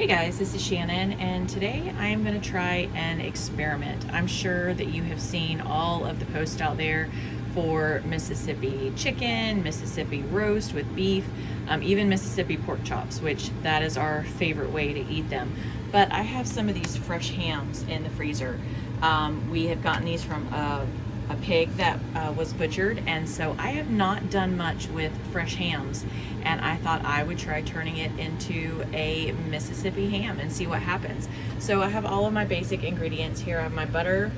Hey guys, this is Shannon, and today I am going to try an experiment. I'm sure that you have seen all of the posts out there for Mississippi chicken, Mississippi roast with beef, even Mississippi pork chops, which that is our favorite way to eat them. But I have some of these fresh hams in the freezer. We have gotten these from a pig that was butchered, and so I have not done much with fresh hams, and I thought I would try turning it into a Mississippi ham and see what happens. So I have all of my basic ingredients here. I have my butter,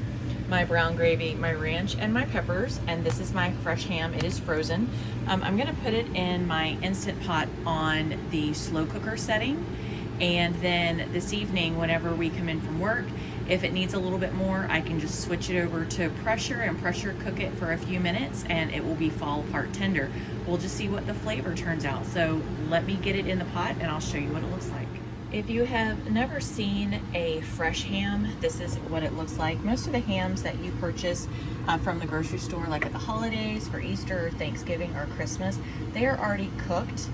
my brown gravy, my ranch, and my peppers, and this is my fresh ham. It is frozen. I'm gonna put it in my Instant Pot on the slow cooker setting, and then this evening whenever we come in from work, if it needs a little bit more, I can just switch it over to pressure and pressure cook it for a few minutes, and it will be fall apart tender. We'll just see what the flavor turns out. So let me get it in the pot and I'll show you what it looks like. If you have never seen a fresh ham, this is what it looks like. Most of the hams that you purchase from the grocery store, like at the holidays, for Easter, Thanksgiving, or Christmas, they are already cooked.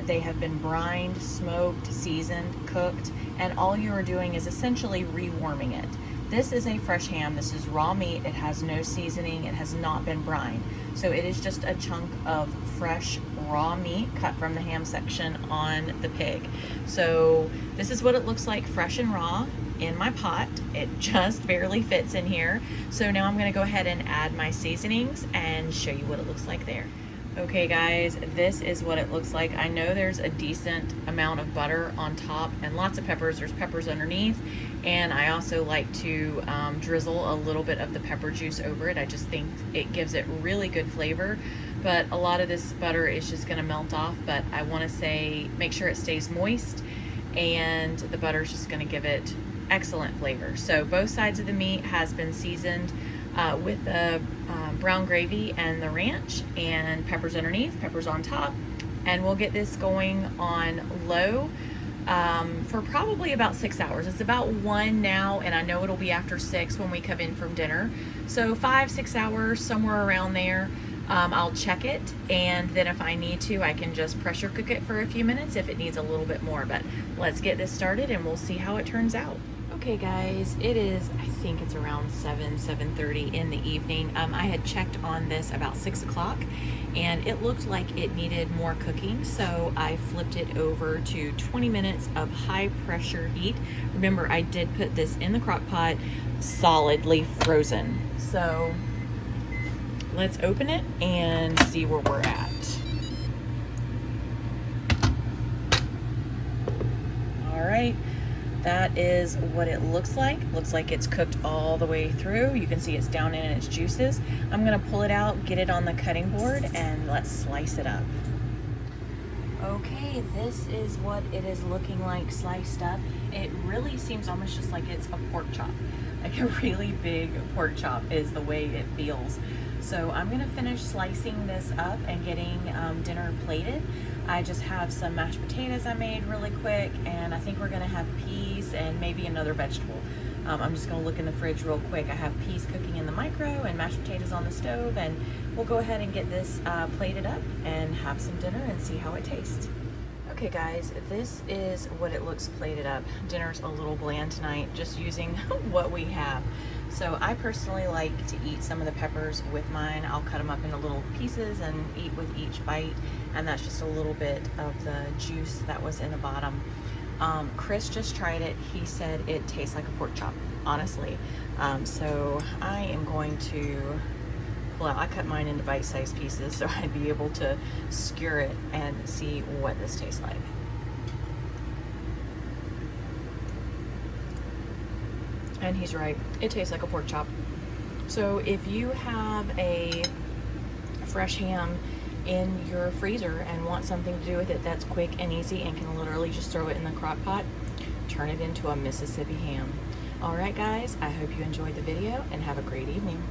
They have been brined, smoked, seasoned, cooked, and all you are doing is essentially rewarming it. This is a fresh ham. This is raw meat. It has no seasoning. It has not been brined. So it is just a chunk of fresh raw meat cut from the ham section on the pig. So this is what it looks like fresh and raw in my pot. It just barely fits in here. So now I'm gonna go ahead and add my seasonings and show you what it looks like there. Okay guys, this is what it looks like. I know there's a decent amount of butter on top and lots of peppers. There's peppers underneath, and I also like to drizzle a little bit of the pepper juice over it. I just think it gives it really good flavor, but a lot of this butter is just gonna melt off, but I wanna say make sure it stays moist, and the butter is just gonna give it excellent flavor. So both sides of the meat has been seasoned with the brown gravy and the ranch, and peppers underneath, peppers on top, and we'll get this going on low for probably about 6 hours. It's about 1 now, and I know it'll be after 6 when we come in from dinner. So 5-6 hours, somewhere around there. I'll check it, and then if I need to, I can just pressure cook it for a few minutes if it needs a little bit more. But let's get this started and we'll see how it turns out. Okay guys, it is, I think it's around 7:30 in the evening. I had checked on this about 6 o'clock, and it looked like it needed more cooking, so I flipped it over to 20 minutes of high pressure heat. Remember, I did put this in the crock pot, solidly frozen. So let's open it and see where we're at. All right. That is what it looks like. Looks like it's cooked all the way through. You can see it's down in its juices. I'm gonna pull it out, get it on the cutting board, and let's slice it up. Okay, this is what it is looking like sliced up. It really seems almost just like it's a pork chop. Like a really big pork chop is the way it feels. So I'm gonna finish slicing this up and getting dinner plated. I just have some mashed potatoes I made really quick, and I think we're gonna have peas and maybe another vegetable. I'm just gonna look in the fridge real quick. I have peas cooking in the micro and mashed potatoes on the stove, and we'll go ahead and get this plated up and have some dinner and see how it tastes. Okay guys, this is what it looks plated up. Dinner's a little bland tonight, just using what we have. So I personally like to eat some of the peppers with mine. I'll cut them up into little pieces and eat with each bite, and that's just a little bit of the juice that was in the bottom. Chris just tried it. He said it tastes like a pork chop, honestly. So I am going to pull out. I cut mine into bite-sized pieces so I'd be able to skewer it and see what this tastes like. And he's right, it tastes like a pork chop. So if you have a fresh ham in your freezer and want something to do with it that's quick and easy and can literally just throw it in the crock pot, turn it into a Mississippi ham. All right guys, I hope you enjoyed the video and have a great evening.